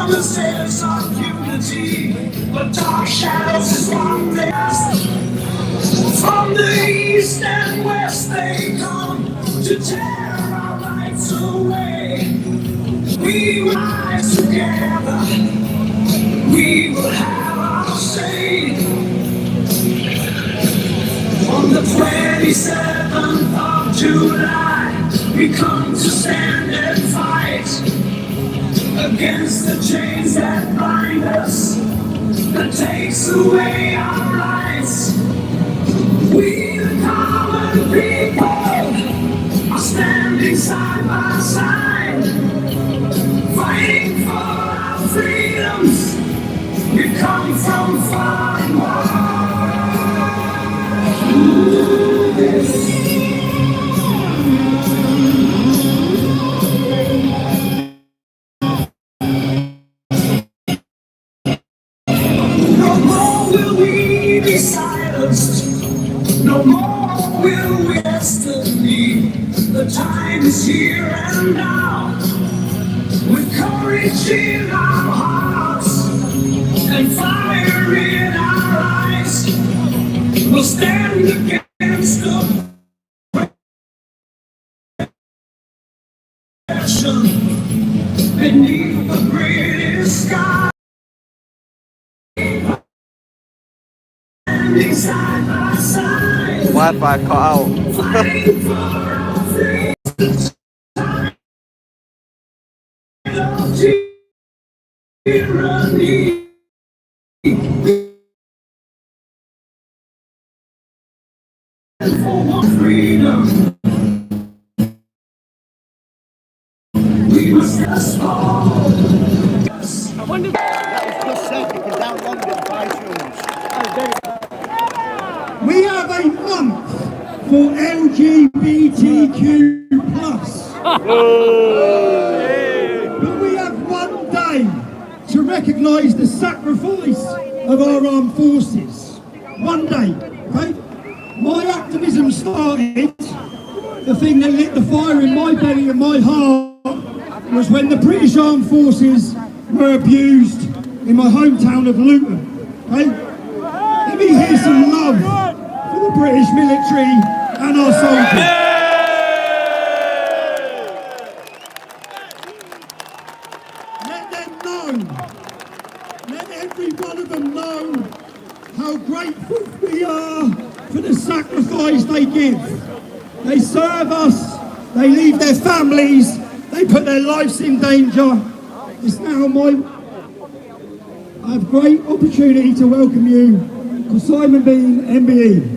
promises of unity, but dark shadows is what they ask. From the east and west they come to tear our rights away. We will rise together, we will have our say. On the 27th of July, we come to stand and fight against the chains that bind us, that takes away our rights. We the common people are standing side by side, fighting for our freedoms. We come from far and wide. No more will we be silenced. No more will we destiny. The time is here and now. With courage in our hearts and fire in our eyes, we'll stand against oppression beneath the British sky. Standing side by side, Wi-Fi cut out. fighting for our freedom. Tyranny. For freedom, we must just fall. I wonder. That was just said, you can download it on iTunes. We have a month for LGBTQ+. But we have one day to recognise the sacrifice of our armed forces. One day, okay? My activism started, the thing that lit the fire in my belly and my heart was when the British Armed Forces were abused in my hometown of Luton. Okay? Let me hear some love for the British military and our soldiers. Let them know, let every one of them know how grateful we are for the sacrifice they give. They serve us, they leave their families, they put their lives in danger. It's now I have great opportunity to welcome you to Simon Bean, MBE.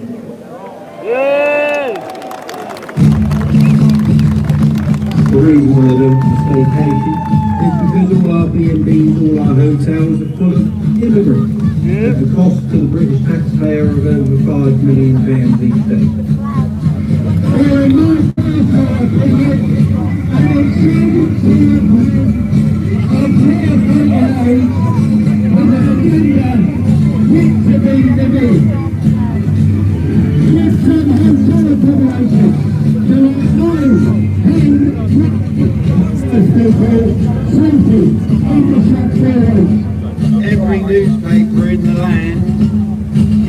The reason why they don't stay patient is because all our B&Bs, all our hotels are full of immigrants. At the cost to the British taxpayer of over £5 million each day. Every newspaper in the land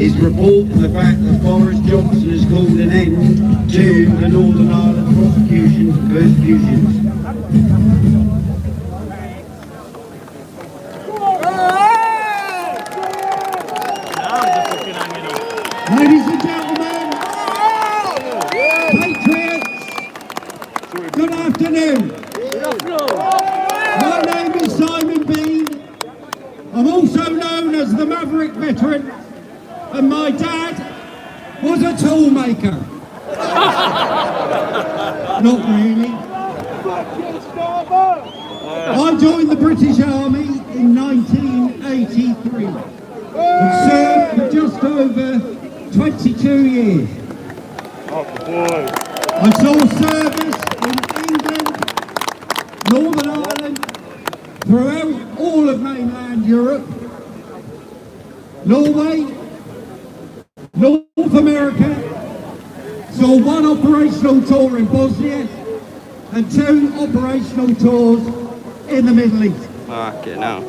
is reporting the fact that Boris Johnson has called an end to the Northern Ireland prosecutions and persecutions. Ladies and gentlemen, Patriots, good afternoon. My name is Simon Bean. I'm also known as the Maverick Veteran, and my dad was a toolmaker. Not really. I joined the British Army in 1983 and served for just over 22 years. I saw service in England, Northern Ireland, throughout all of mainland Europe, Norway, North America, saw one operational tour in Bosnia and 2 operational tours in the Middle East. Fucking hell.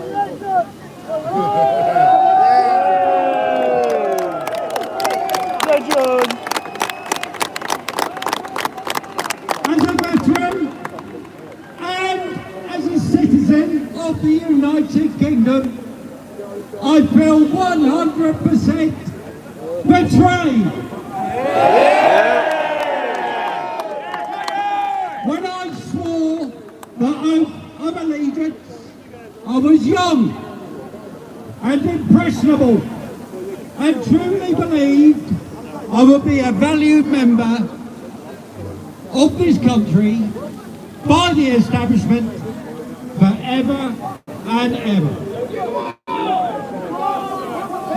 Legend! As a veteran and as a citizen of the United Kingdom, I feel 100% betrayed. When I swore the oath of allegiance, I was young and impressionable and truly believed I would be a valued member of this country by the establishment forever and ever.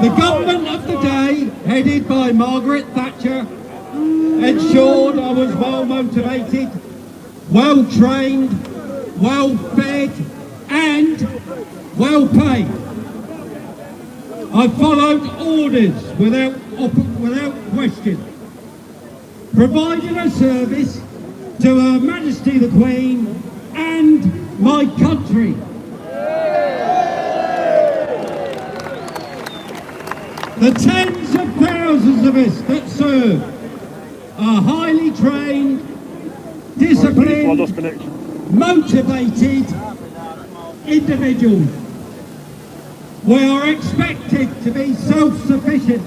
The government of the day, headed by Margaret Thatcher, ensured I was well motivated, well trained, well fed and well paid. I followed orders without question, providing a service to Her Majesty the Queen and my country. The tens of thousands of us that serve are highly trained, disciplined, motivated individuals. We are expected to be self-sufficient,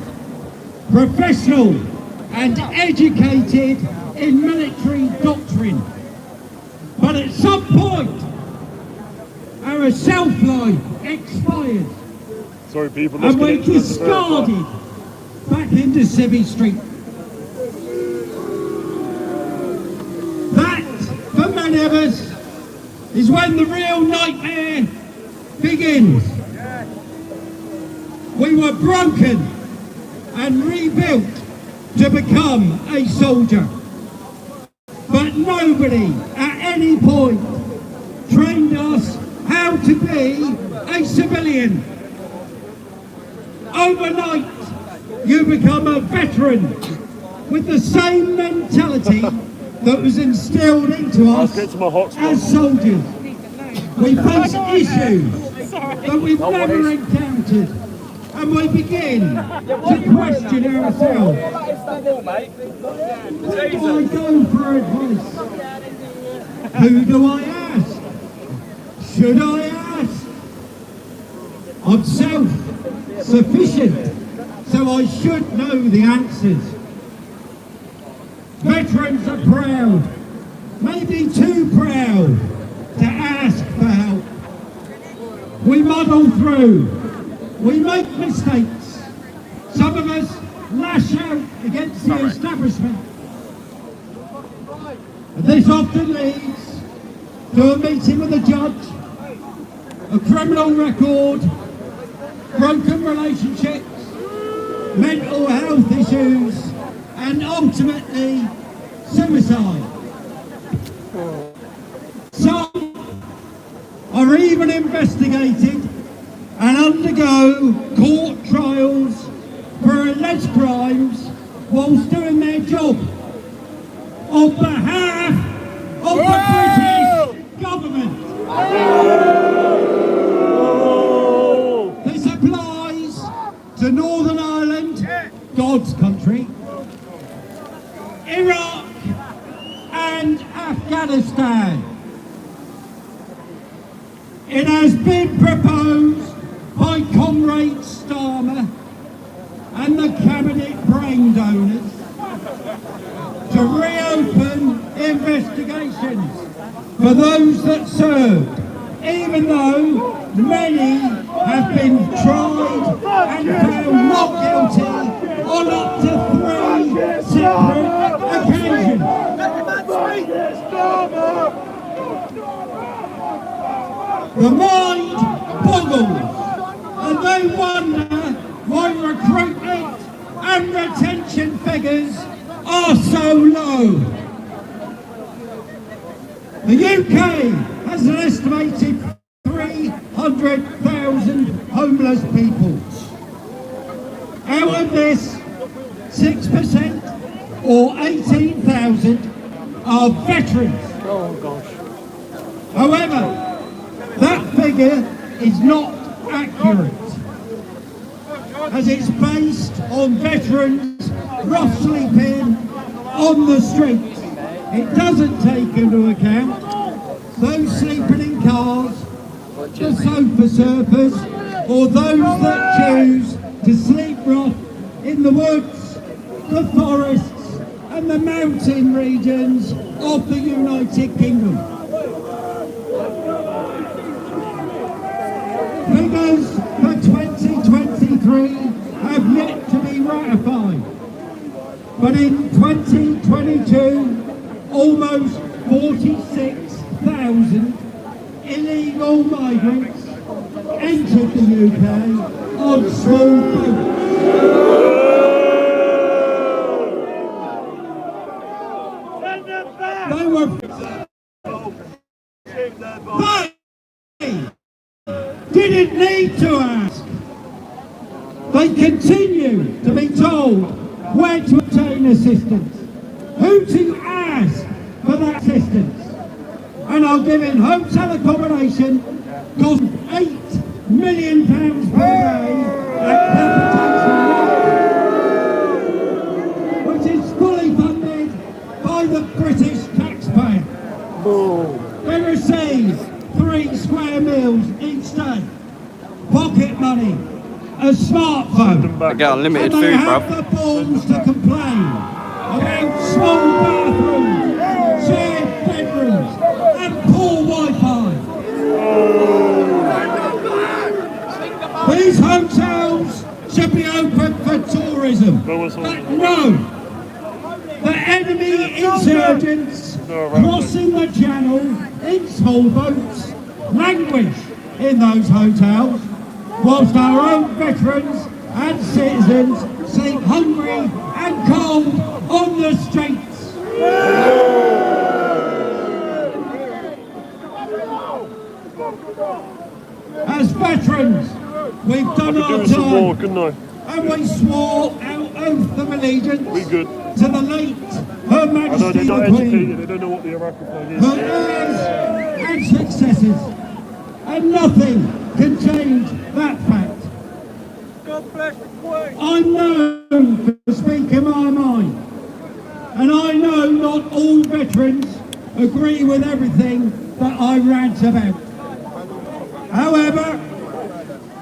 professional and educated in military doctrine. But at some point, our shelf-life expires. Sorry, people. And we're discarded back into Civvy Street. That, for many of us, is when the real nightmare begins. We were broken and rebuilt to become a soldier. But nobody at any point trained us how to be a civilian. Overnight, you become a veteran with the same mentality that was instilled into us as soldiers. We face issues that we've never encountered, and we begin to question ourselves. Where do I go for advice? Who do I ask? Should I ask? I'm self-sufficient, so I should know the answers. Veterans are proud, maybe too proud, to ask for help. We muddle through, we make mistakes. Some of us lash out against the establishment. And this often leads to a meeting with a judge, a criminal record, broken relationships, mental health issues, and ultimately suicide. Some are even investigated and undergo court trials for alleged crimes whilst doing their job on behalf of the British government. This applies to Northern Ireland, God's country, Iraq and Afghanistan. It has been proposed by Comrade Starmer and the Cabinet brain donors to reopen investigations for those that served, even though many have been tried and found not guilty on up to 3 separate occasions. The mind boggles, and they wonder why recruitment and retention figures are so low. The UK has an estimated 300,000 homeless people. Out of this, 6% or 18,000 are veterans. Oh gosh. However, that figure is not accurate, as it's based on veterans rough sleeping on the streets. It doesn't take into account those sleeping in cars, the sofa surfers, or those that choose to sleep rough in the woods, the forests and the mountain regions of the United Kingdom. Figures for 2023 have yet to be ratified, but in 2022 almost 46,000 illegal migrants entered the UK on small boats. They were didn't need to ask. They continue to be told where to obtain assistance, who to ask for that assistance, and are given hotel accommodation cost £8 million per day at capitation, which is fully funded by the British taxpayer. They receive 3 square meals each day, pocket money, a smartphone, I get unlimited and they food, have bro. the balls to complain about small bathrooms, shared bedrooms, and poor Wi-Fi. These hotels should be open for tourism, but no. The enemy insurgents crossing the channel in small boats languish in those hotels, whilst our own veterans and citizens sleep hungry and cold on the streets. As veterans, we've done our time, and we swore our oath of allegiance to the late Her Majesty the Queen, they don't know what the Arachnophone is. her heirs and successors, and nothing can change that fact. God bless the Queen. I'm known for speaking my mind, and I know not all veterans agree with everything that I rant about. However,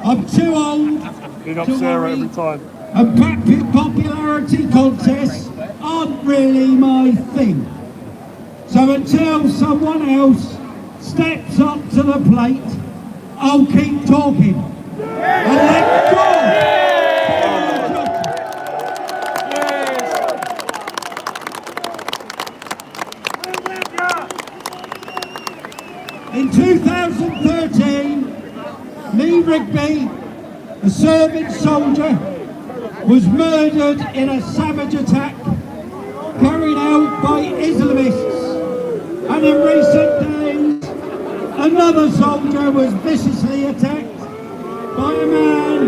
I'm too old Big up to Sarah worry, every time. and popularity contests aren't really my thing. So until someone else steps up to the plate, I'll keep talking. And let God in 2013, Lee Rigby, a serving soldier, was murdered in a savage attack carried out by Islamists. And in recent days, another soldier was viciously attacked by a man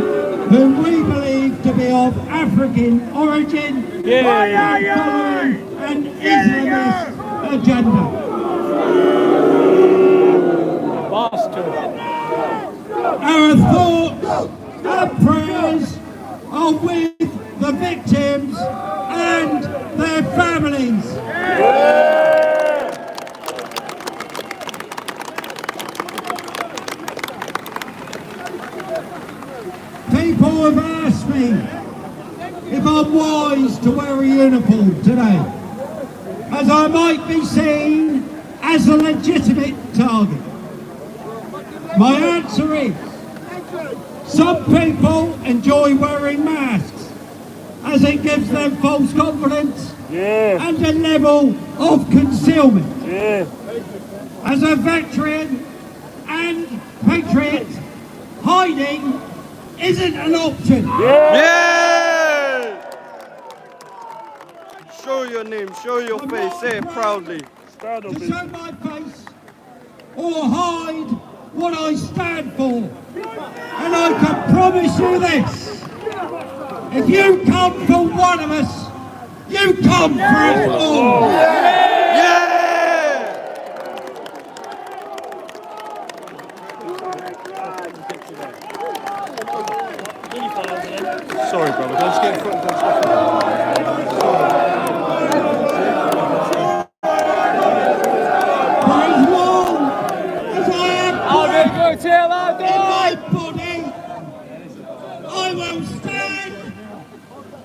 whom we believe to be of African origin, following an Islamist agenda. Our thoughts and prayers are with the victims and their families. People have asked me if I'm wise to wear a uniform today, as I might be seen as a legitimate target. My answer is, some people enjoy wearing masks as it gives them false confidence and a level of concealment. As a veteran and patriot, hiding isn't an option. Yeah! Show your name, show your face, say it proudly. To show my face or hide what I stand for. And I can promise you this, if you come for one of us, you come for us all. Yeah! Sorry, brother. Don't just get in front of the There is one as I am Go till I in my body. I will stand,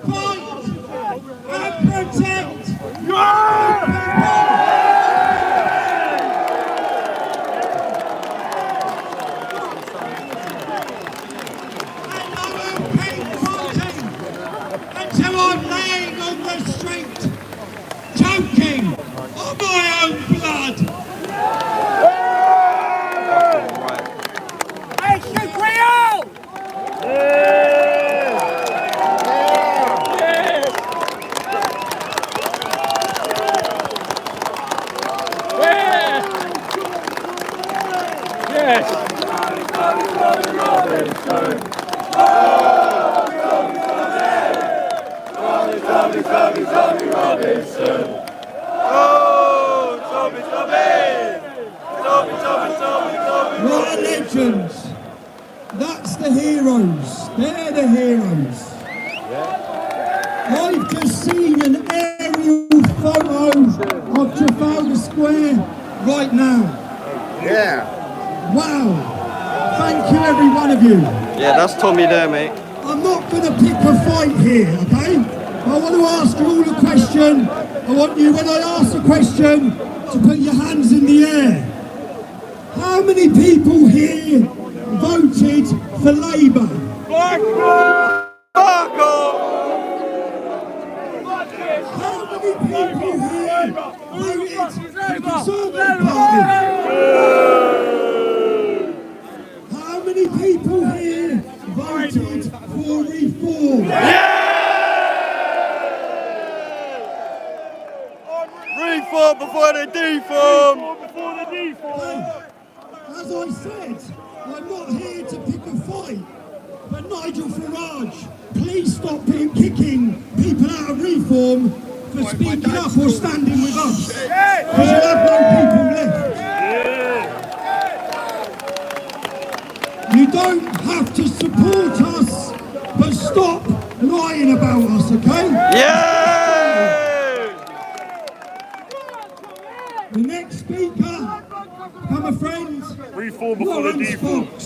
fight, and protect and I will keep fighting until I'm laying on the street, choking on my own blood. What legends! That's the heroes. They're the heroes. I've just seen an aerial photo of Trafalgar Square right now. Yeah. Wow. Thank you, every one of you. Yeah, that's Tommy there, mate. I'm not going to pick a fight here, okay? I want to ask you all a question. I want you, when I ask a question, to put your hands in the air. How many people here voted for Labour? How many people here voted for the Conservative Party? How many people here voted for reform? Reform before the deform. As I said, I'm not here to pick a fight, but Nigel Farage, please stop kicking people out of reform for speaking up or standing with us, because you'll have no people left. You don't have to support us, but stop lying about us, okay? Yeah! The next speaker, come a friend, Reform before the Lawrence default. Fox.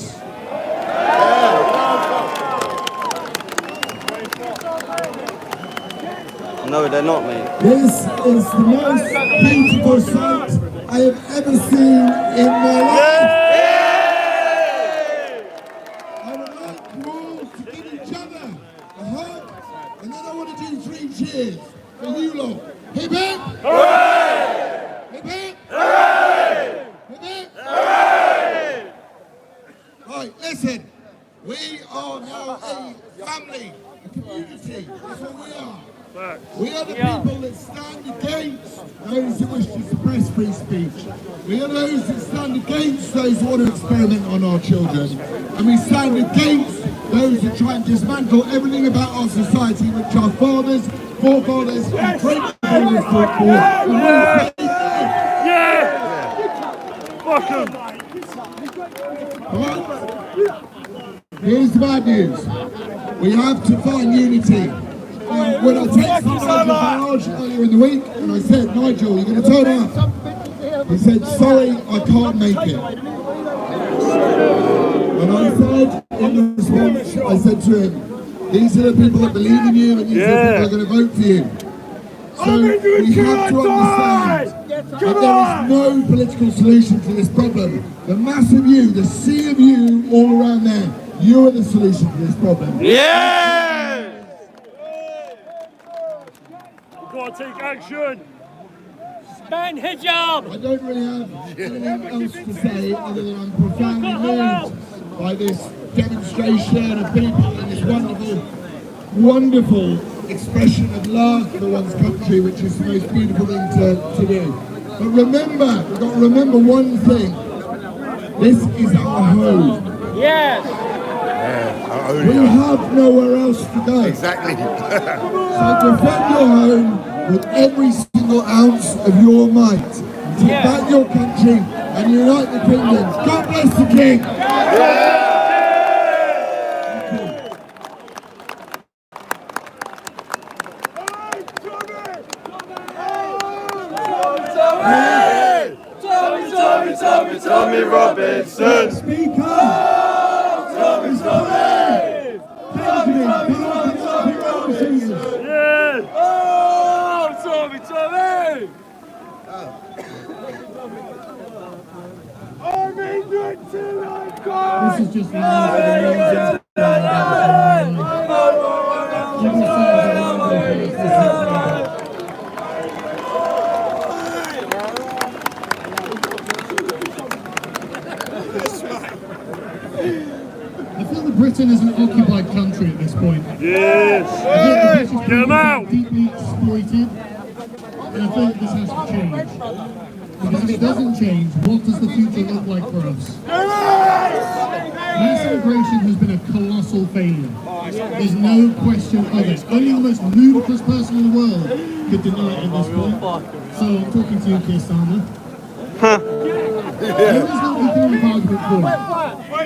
No, they're not, mate. This is the most beautiful sight I have ever seen in my life. I would like you all to give each other a hug, and then I want to do 3 cheers for you lot. Hip hip! Hooray! Hip hip! Hooray! Hip hip! Hooray! Right, listen. We are now a family, a community. That's what we are. We are the people that stand against those who wish to suppress free speech. We are those that stand against those who want to experiment on our children. And we stand against those who try and dismantle everything about our society which our fathers, forefathers, and great-grandfathers fought for. And we say no! Here's the bad news. We have to find unity. When I texted Nigel Farage earlier in the week, and I said, Nigel, you're going to turn up. He said, sorry, I can't make it. And I said, in response, I said to him, these are the people that believe in you, and these are the people that are going to vote for you. So we have to understand that there is no political solution to this problem. The mass of you, the sea of you all around there, you are the solution to this problem. Yeah! We've got to take action. Stand hijab. I don't really have anything else to say other than I'm profoundly moved by this demonstration of people and this wonderful, wonderful expression of love for one's country, which is the most beautiful thing to do. But remember, we've got to remember one thing. This is our home. Yes. We have nowhere else to go. Exactly. So defend your home with every single ounce of your might. Take back your country and unite the kingdoms. God bless the king. This is just amazing. I feel that Britain is an occupied country at this point. Yes. I feel Get them out. deeply exploited, and I think this has to change. Because if it doesn't change, what does the future look like for us? Mass immigration has been a colossal failure. There's no question of it. Only the most ludicrous person in the world could deny it at this point. So I'm talking to you, Keir Starmer. There is no economic argument for it.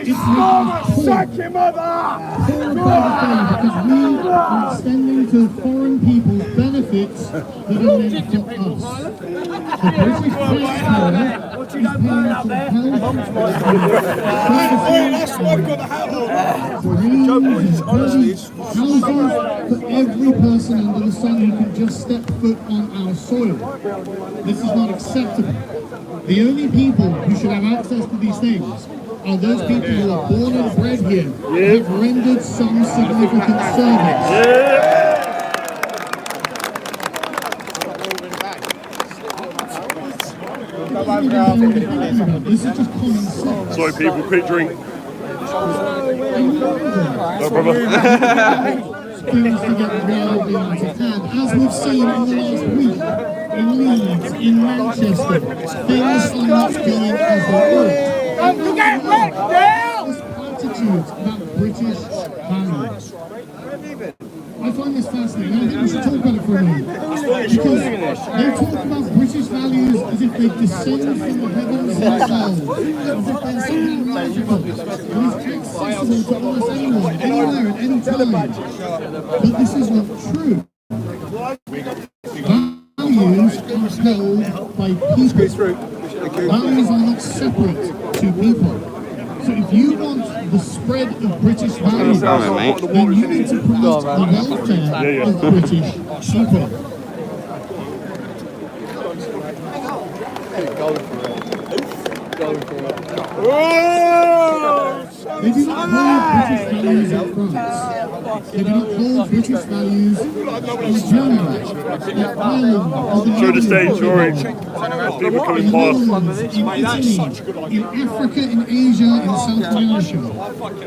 It's making us poor because we are extending to foreign people benefits that are meant for us. The British taxpayer is paying for health, for every person under the sun who can just step foot on our soil. This is not acceptable. The only people who should have access to these things are those people who are born and bred here and have rendered some significant service. This is just common sense. Sorry, people, quick drink. No problem. Skills to get well beyond his hand, as we've seen in the last week in Leeds, in Manchester. Things are not going as they ought. You get wrecked now! This platitude about British values. I find this fascinating. I think we should talk about it for a moment. Because they talk about British values as if they descend from the heavens themselves, as if they're something magical, and is accessible to almost anyone, anywhere, at any time. But this is not true. Values are held by people. Values are not separate to people. So if you want the spread of British values, then you need to promote the welfare of British people. They do not hold British values in France. They do not hold British values in Germany, in Ireland, Show the stage, Rory. People coming past. in Italy, in Africa, in Asia, in South America.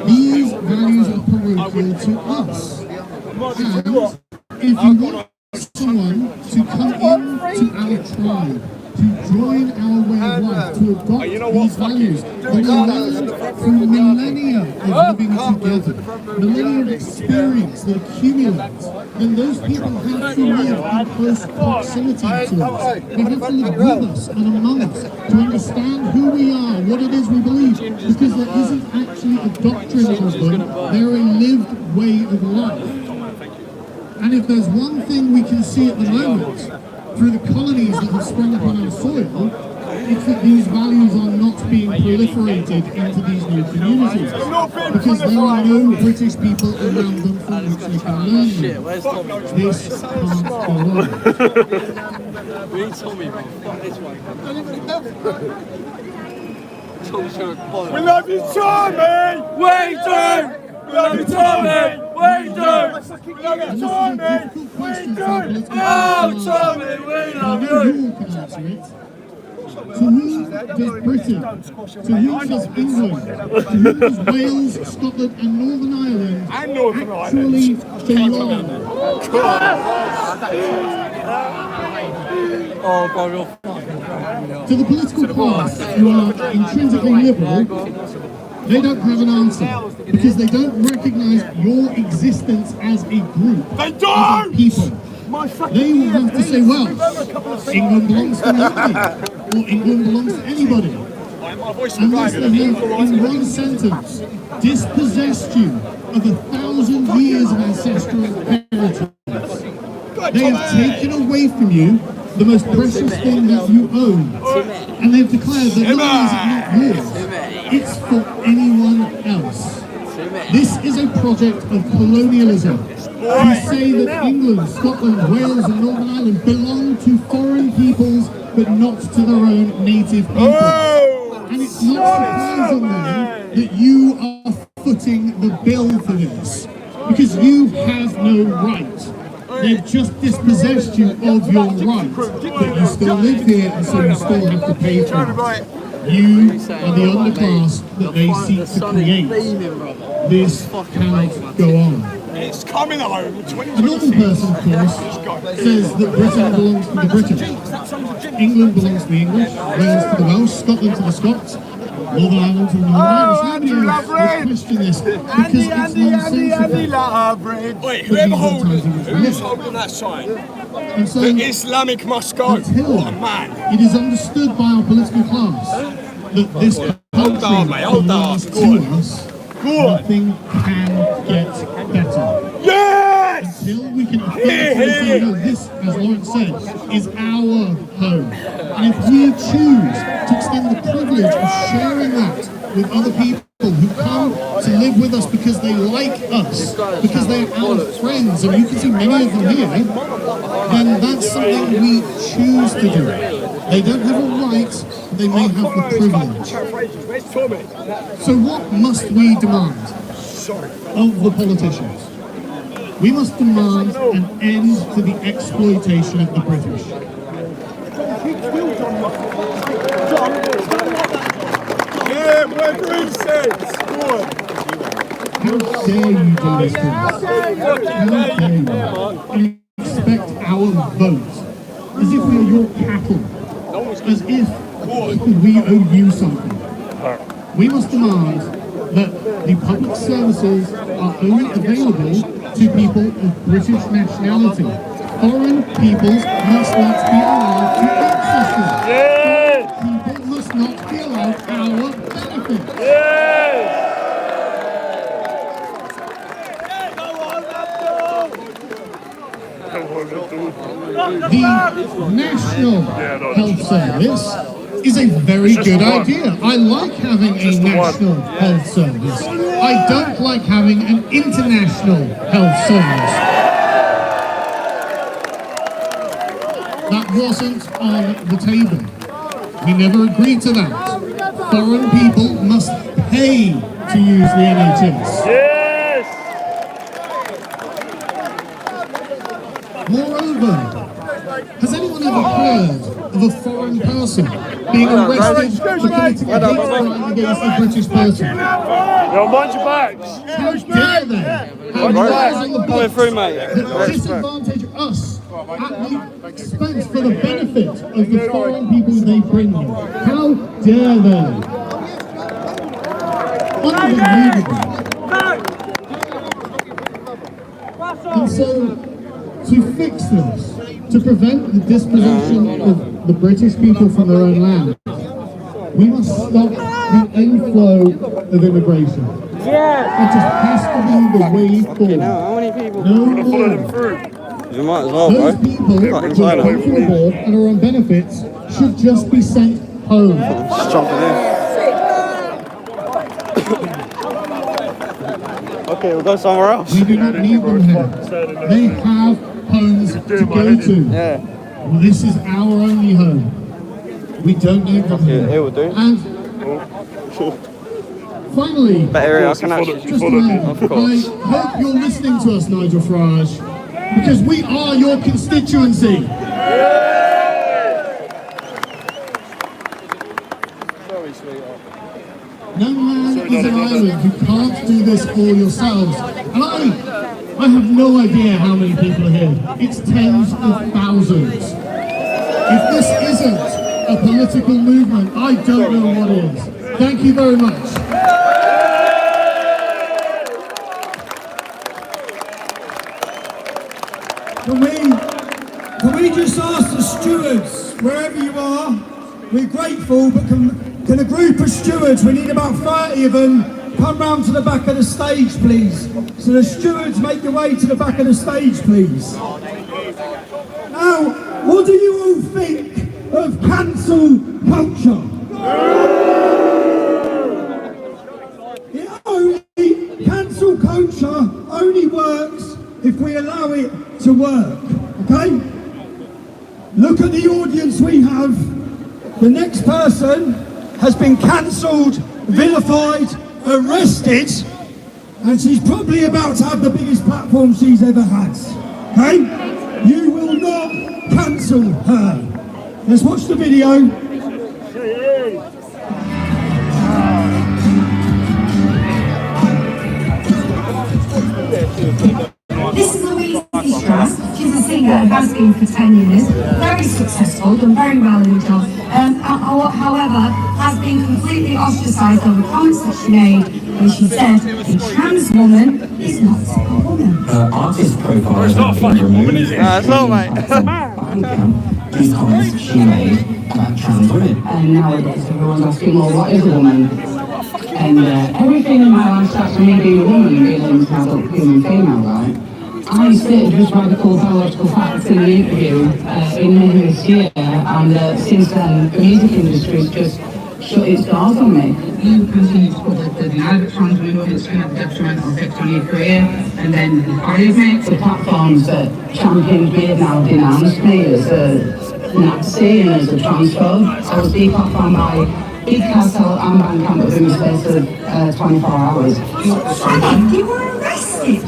These values are parochial to us. And if you want someone to come into our tribe, to join our way of life, to adopt these values, they will learn through millennia of living together, millennia of experience that accumulates, then those people have to live in close proximity to us. They have to live with us and among us to understand who we are, what it is we believe, because there isn't actually a doctrine of them, they're a lived way of life. And if there's one thing we can see at the moment, through the colonies that have sprung up on our soil, it's that these values are not being proliferated into these new communities. Because there are no British people around them from which they can learn them. This can't go on. We love you, Tommy! We do! We love you, Tommy! We do! We love you, Tommy! We do! Oh, Tommy, we love you! To whom does Britain, to whom does England, to whom does Wales, Scotland and Northern Ireland actually belong? To the political class who are intrinsically liberal, they don't have an answer because they don't recognise your existence as a group, as a people. They will have to say, well, England belongs to nobody, or England belongs to anybody. Unless they have, in one sentence, dispossessed you of 1,000 years of ancestral heritage. They have taken away from you the most precious thing that you own. And they've declared that not only is it not yours, it's for anyone else. This is a project of colonialism. To say that England, Scotland, Wales and Northern Ireland belong to foreign peoples but not to their own native people. And it's not surprising then that you are footing the bill for this, because you have no right. They've just dispossessed you of your right, but you still live here and so you still have to pay for it. You are the underclass that they seek to create. This cannot go on. It's coming home. A normal person, of course, says that Britain belongs to the British, England belongs to the English, Wales to the Welsh, Scotland to the Scots, Northern Ireland to the Northern Irish. Nobody else would question this because it's nonsensical. Wait, who's holding that sign? And so, The Islamic must go. until What a man. it is understood by our political class that this country belongs to us, nothing can get better. Yes! Until we can effectively say, no, this, as Lawrence said, is our home. And if we choose to extend the privilege of sharing that with other people who come to live with us because they like us, because they are our friends, and you can see many of them here, then that's something we choose to do. They don't have a right, but they may have the privilege. So what must we demand of the politicians? We must demand an end to the exploitation of the British. Yeah, we're green seats. How dare you do this to us? How dare you? You expect our vote as if we are your cattle, as if we owe you something. We must demand that the public services are only available to people of British nationality. Foreign peoples must not be allowed to access them. Foreign people must not be allowed our benefits. The National Health Service is a very good idea. I like having a national health service. I don't like having an international health service. That wasn't on the table. We never agreed to that. Foreign people must pay to use the NHS. Moreover, has anyone ever heard of a foreign person being arrested for committing a hate crime against a British person? Yo, mind your backs. How dare they have laws on the books that disadvantage us at the expense for the benefit of the foreign people they bring here? How dare they? Unbelievable. And so, to fix this, to prevent the dispossession of the British people from their own land, we must stop the inflow of immigration. It just has to be the way forward. How many people? No more. You might as well, Those bro. people who come from the board and are on benefits should just be sent home. Just jumping in. Okay, we'll go somewhere else. We do not need them here. They have homes to go to. Yeah. This is our only home. We don't need them here. It will do. And finally, That area I can actually just a moment, of course. I hope you're listening to us, Nigel Farage, because we are your constituency. No man is an island. You can't do this all yourselves. And I have no idea how many people are here. It's tens of thousands. If this isn't a political movement, I don't know what is. Thank you very much. Can we just ask the stewards, wherever you are, we're grateful, but can a group of stewards, we need about 30 of them, come round to the back of the stage, please. So the stewards, make your way to the back of the stage, please. Now, what do you all think of cancel culture? Cancel culture only works if we allow it to work, okay? Look at the audience we have. The next person has been cancelled, vilified, arrested, and she's probably about to have the biggest platform she's ever had. Okay? You will not cancel her. Let's watch the video. This is Louise Strauss. She's a singer who has been for 10 years, very successful, done very well in the job. However, has been completely ostracised over comments that she made when she said a trans woman is not a woman. Her artist profile has been removed. It's not, mate. These comments she made about trans women. And nowadays everyone's asking, well, what is a woman? And everything in my life starts with me being a woman, being an adult human female, right? I stated just radical biological facts in an interview in May this year, and since then the music industry's just shut its doors on me. You continue to put the denial of trans women, it's going to have a detrimental effect on your career, and then the platforms that championed me have now denounced me as a Nazi and as a transphobe. I was deplatformed by Big Castle and Bandcamp within the space of 24 hours. You were arrested.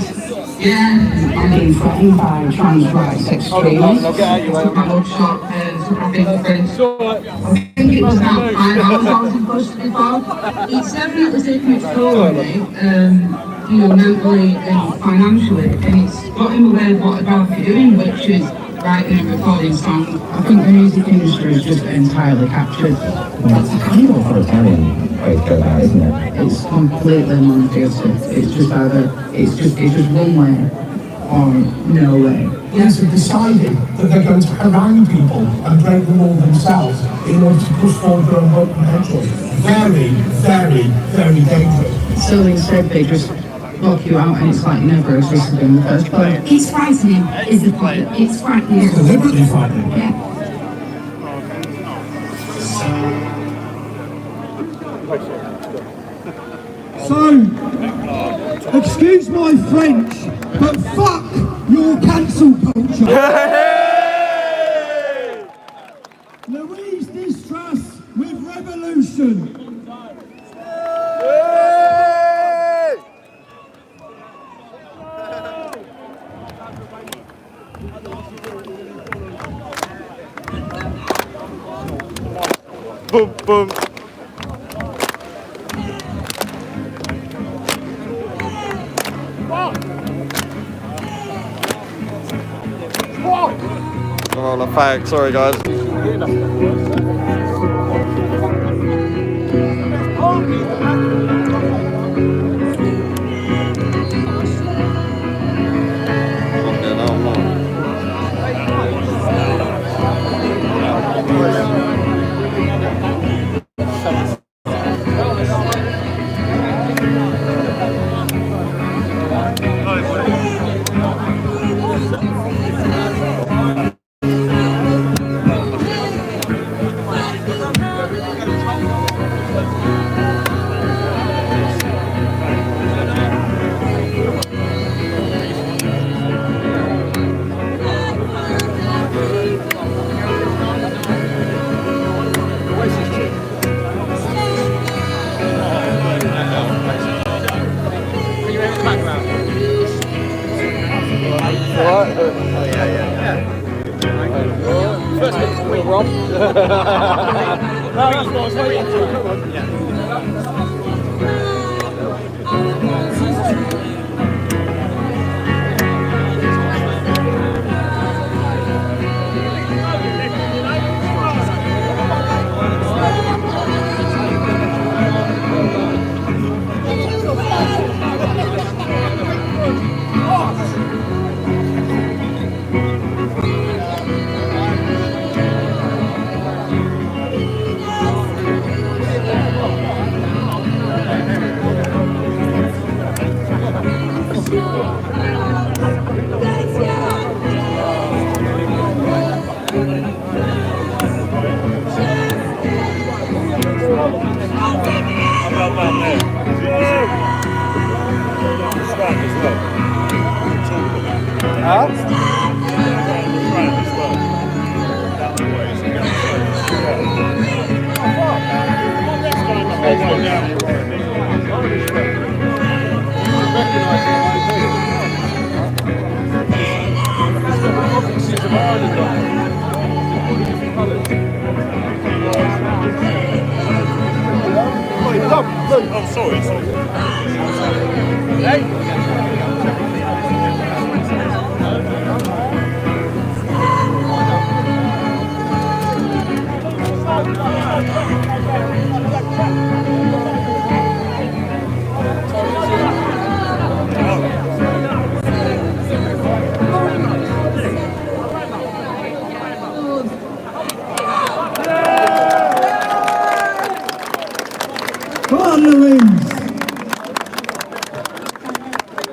Yeah, I'm being threatened by trans rights extremists. I think it was about 5 hours I was supposed to be for. It's definitely taken its toll on me, mentally and financially, and it's got in the way of what I'd be doing, which is writing and recording songs. I think the music industry is just entirely captured. That's a kind of authoritarian way to go about it, isn't it? It's completely monotheistic. It's just either, it's just one way or no way. Yes, have decided that they're going to harangue people and break the law themselves in order to push forward their own vote potential. Very, very, very dangerous. So instead they just lock you out and it's like you never existed in the first place. It's frightening, is the point. It's frightening. It's deliberately frightening. Yeah. So, excuse my French, but fuck your cancel culture. Louise Distrust with Revolution. Boom, boom. Oh, the fag. Sorry, guys.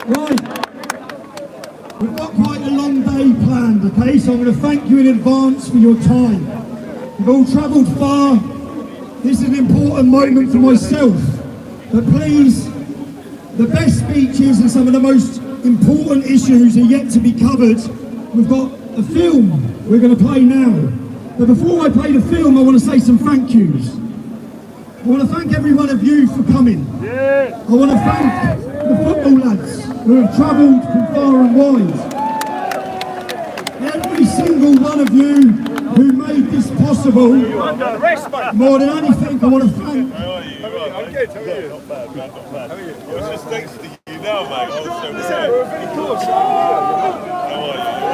Right. We've got quite a long day planned, okay? So I'm going to thank you in advance for your time. You've all travelled far. This is an important moment for myself. But please, the best speeches and some of the most important issues are yet to be covered. We've got a film we're going to play now. But before I play the film, I want to say some thank yous. I want to thank every one of you for coming. I want to thank the football lads who have travelled from far and wide. Every single one of you who made this possible. More than anything, I want to thank... How are you? I'm good, how are you? Not bad, man, not bad. How are you? I was just texting you now, mate.